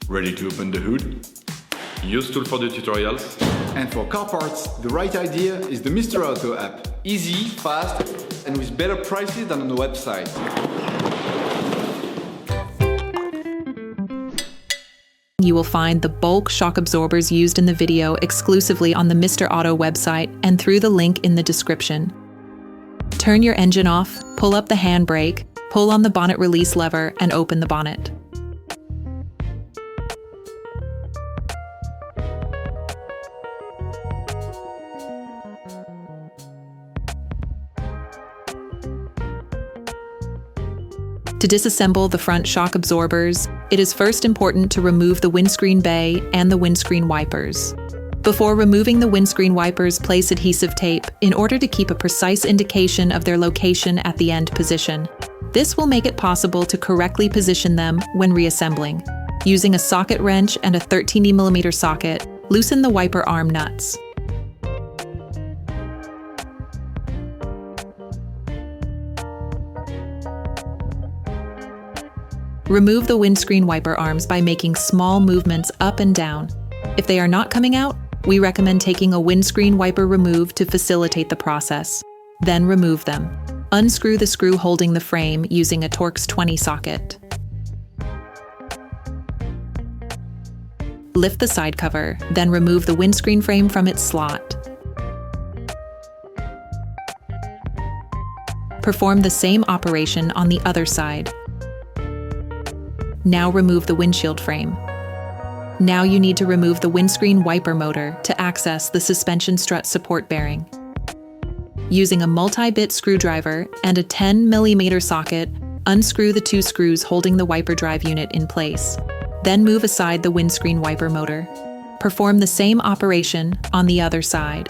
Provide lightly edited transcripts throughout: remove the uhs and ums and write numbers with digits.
Ready to open the hood? UseTool for the tutorials. And for car parts, the right idea is the Mr. Auto app. Easy, fast, and with better prices than on the website. You will find the bulk shock absorbers used in the video exclusively on the Mr. Auto website and through the link in the description. Turn your engine off, pull up the handbrake, pull on the bonnet release lever, and open the bonnet. To disassemble the front shock absorbers, it is first important to remove the windscreen bay and the windscreen wipers. Before removing the windscreen wipers, place adhesive tape in order to keep a precise indication of their location at the end position. This will make it possible to correctly position them when reassembling. Using a socket wrench and a 13mm socket, loosen the wiper arm nuts. Remove the windscreen wiper arms by making small movements up and down. If they are not coming out, we recommend taking a windscreen wiper remove to facilitate the process. Then remove them. Unscrew the screw holding the frame using a Torx 20 socket. Lift the side cover, then remove the windscreen frame from its slot. Perform the same operation on the other side. Now remove the windshield frame. Now you need to remove the windscreen wiper motor to access the suspension strut support bearing. Using a multi-bit screwdriver and a 10mm socket, unscrew the two screws holding the wiper drive unit in place. Then move aside the windscreen wiper motor. Perform the same operation on the other side.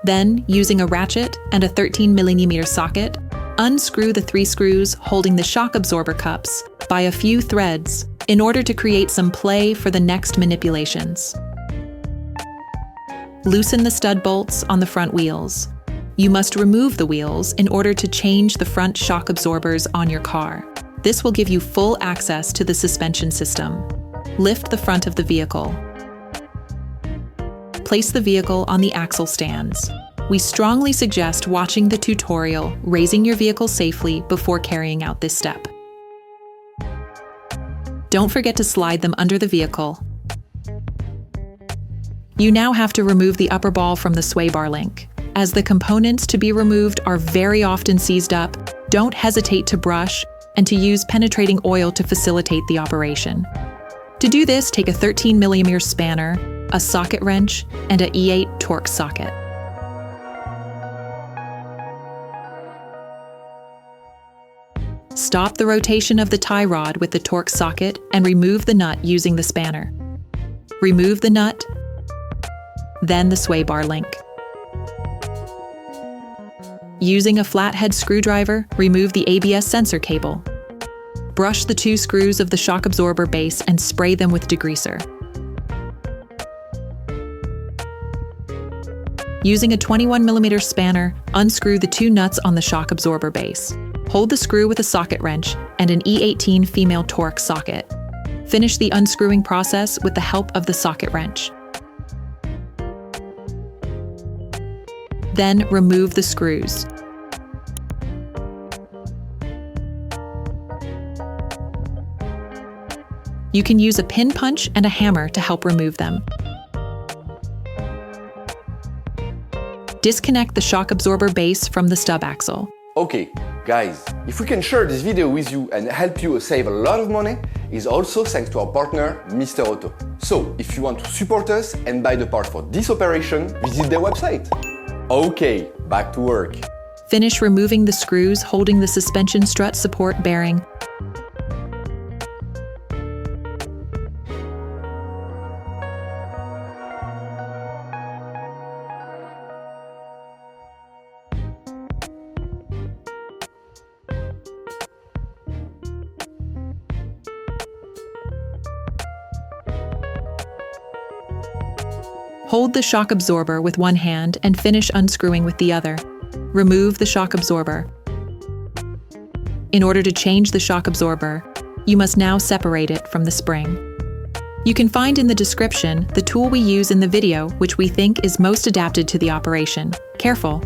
Then, using a ratchet and a 13mm socket, unscrew the three screws holding the shock absorber cups by a few threads in order to create some play for the next manipulations. Loosen the stud bolts on the front wheels. You must remove the wheels in order to change the front shock absorbers on your car. This will give you full access to the suspension system. Lift the front of the vehicle. Place the vehicle on the axle stands. We strongly suggest watching the tutorial, raising your vehicle safely before carrying out this step. Don't forget to slide them under the vehicle. You now have to remove the upper ball from the sway bar link. As the components to be removed are very often seized up, don't hesitate to brush and to use penetrating oil to facilitate the operation. To do this, take a 13mm spanner, a socket wrench, and an E8 Torx socket. Stop the rotation of the tie rod with the Torx socket and remove the nut using the spanner. Remove the nut, then the sway bar link. Using a flathead screwdriver, remove the ABS sensor cable. Brush the two screws of the shock absorber base and spray them with degreaser. Using a 21mm spanner, unscrew the two nuts on the shock absorber base. Hold the screw with a socket wrench and an E18 female Torx socket. Finish the unscrewing process with the help of the socket wrench. Then remove the screws. You can use a pin punch and a hammer to help remove them. Disconnect the shock absorber base from the stub axle. Okay, guys, if we can share this video with you and help you save a lot of money, is also thanks to our partner, Mr. Auto. So, if you want to support us and buy the part for this operation, visit their website. Okay, back to work. Finish removing the screws holding the suspension strut support bearing. Hold the shock absorber with one hand and finish unscrewing with the other. remove the shock absorber. In order to change the shock absorber, you must now separate it from the spring. You can find in the description the tool we use in the video, which we think is most adapted to the operation. Careful.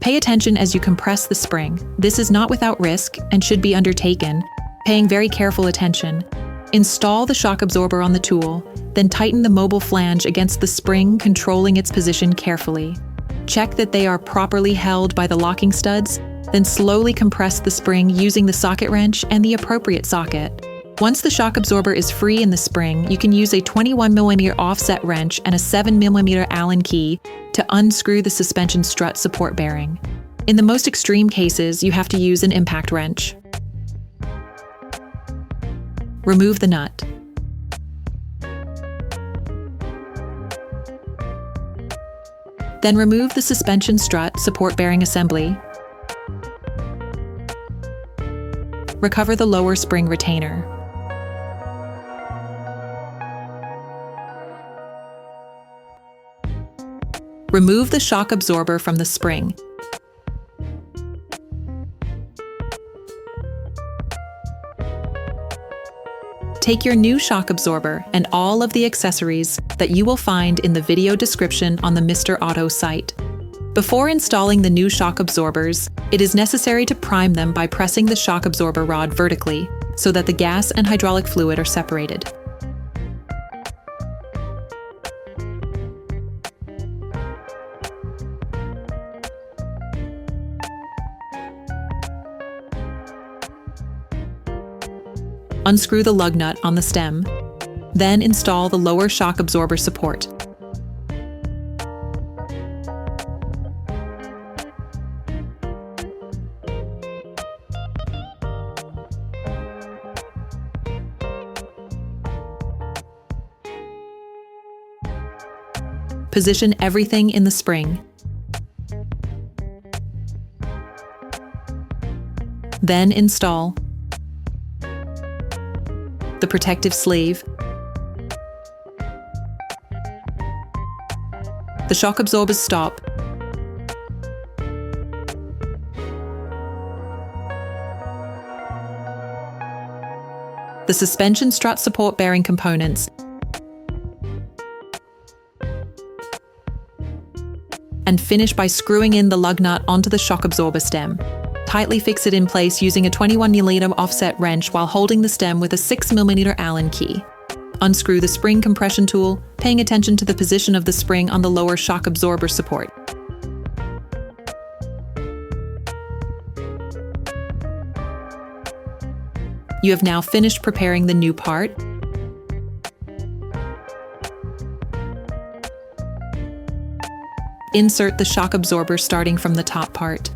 Pay attention as you compress the spring. This is not without risk and should be undertaken, paying very careful attention. Install the shock absorber on the tool, then tighten the mobile flange against the spring, controlling its position carefully. Check that they are properly held by the locking studs, then slowly compress the spring using the socket wrench and the appropriate socket. Once the shock absorber is free in the spring, you can use a 21mm offset wrench and a 7mm Allen key to unscrew the suspension strut support bearing. In the most extreme cases, you have to use an impact wrench. Remove the nut. Then remove the suspension strut support bearing assembly. Recover the lower spring retainer. Remove the shock absorber from the spring. Take your new shock absorber and all of the accessories that you will find in the video description on the Mr. Auto site. Before installing the new shock absorbers, it is necessary to prime them by pressing the shock absorber rod vertically so that the gas and hydraulic fluid are separated. Unscrew the lug nut on the stem, then install the lower shock absorber support. Position everything in the spring. Then install the protective sleeve, the shock absorber's stop, the suspension strut support bearing components, and finish by screwing in the lug nut onto the shock absorber stem. Tightly fix it in place using a 21mm offset wrench while holding the stem with a 6mm Allen key. Unscrew the spring compression tool, paying attention to the position of the spring on the lower shock absorber support. You have now finished preparing the new part. Insert the shock absorber starting from the top part.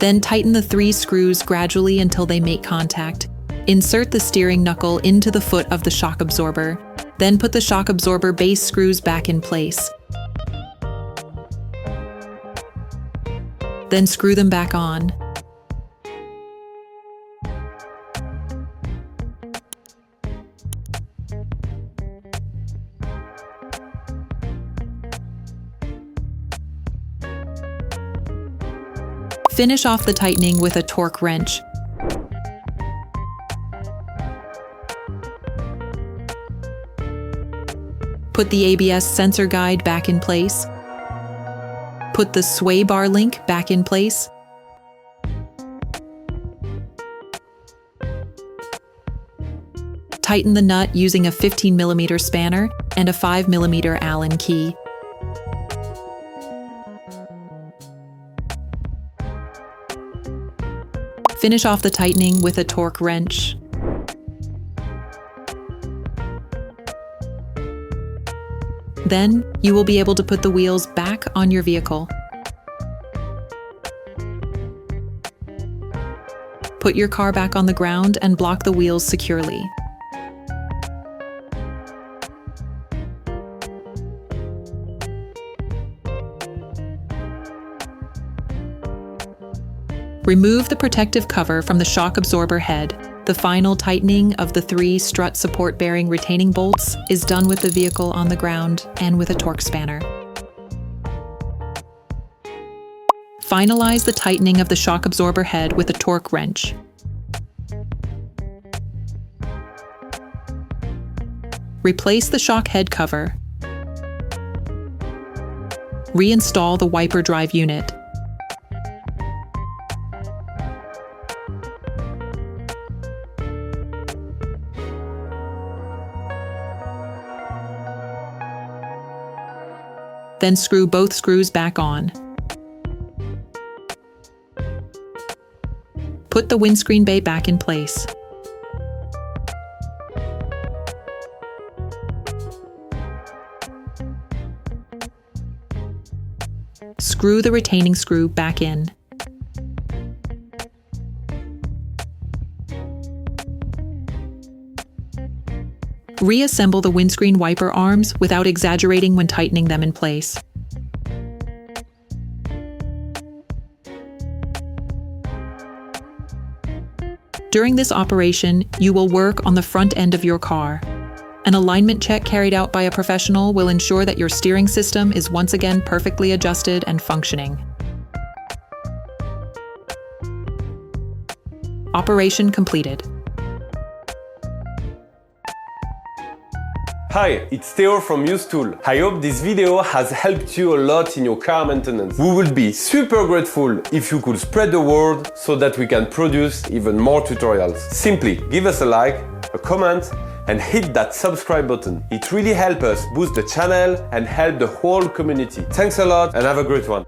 Then tighten the 3 screws gradually until they make contact. Insert the steering knuckle into the foot of the shock absorber. Then put the shock absorber base screws back in place. Then screw them back on. Finish off the tightening with a torque wrench. Put the ABS sensor guide back in place. Put the sway bar link back in place. Tighten the nut using a 15mm spanner and a 5mm Allen key. Finish off the tightening with a torque wrench. Then, you will be able to put the wheels back on your vehicle. Put your car back on the ground and block the wheels securely. Remove the protective cover from the shock absorber head. The final tightening of the 3 strut support bearing retaining bolts is done with the vehicle on the ground and with a Torx spanner. Finalize the tightening of the shock absorber head with a torque wrench. Replace the shock head cover. Reinstall the wiper drive unit. Then screw both screws back on. Put the windscreen bay back in place. Screw the retaining screw back in. Reassemble the windscreen wiper arms without exaggerating when tightening them in place. During this operation, you will work on the front end of your car. An alignment check carried out by a professional will ensure that your steering system is once again perfectly adjusted and functioning. Operation completed. Hi, it's Theo from UseTool. I hope this video has helped you a lot in your car maintenance. We would be super grateful if you could spread the word so that we can produce even more tutorials. Simply give us a like, a comment, and hit that subscribe button. It really helps us boost the channel and help the whole community. Thanks a lot and have a great one.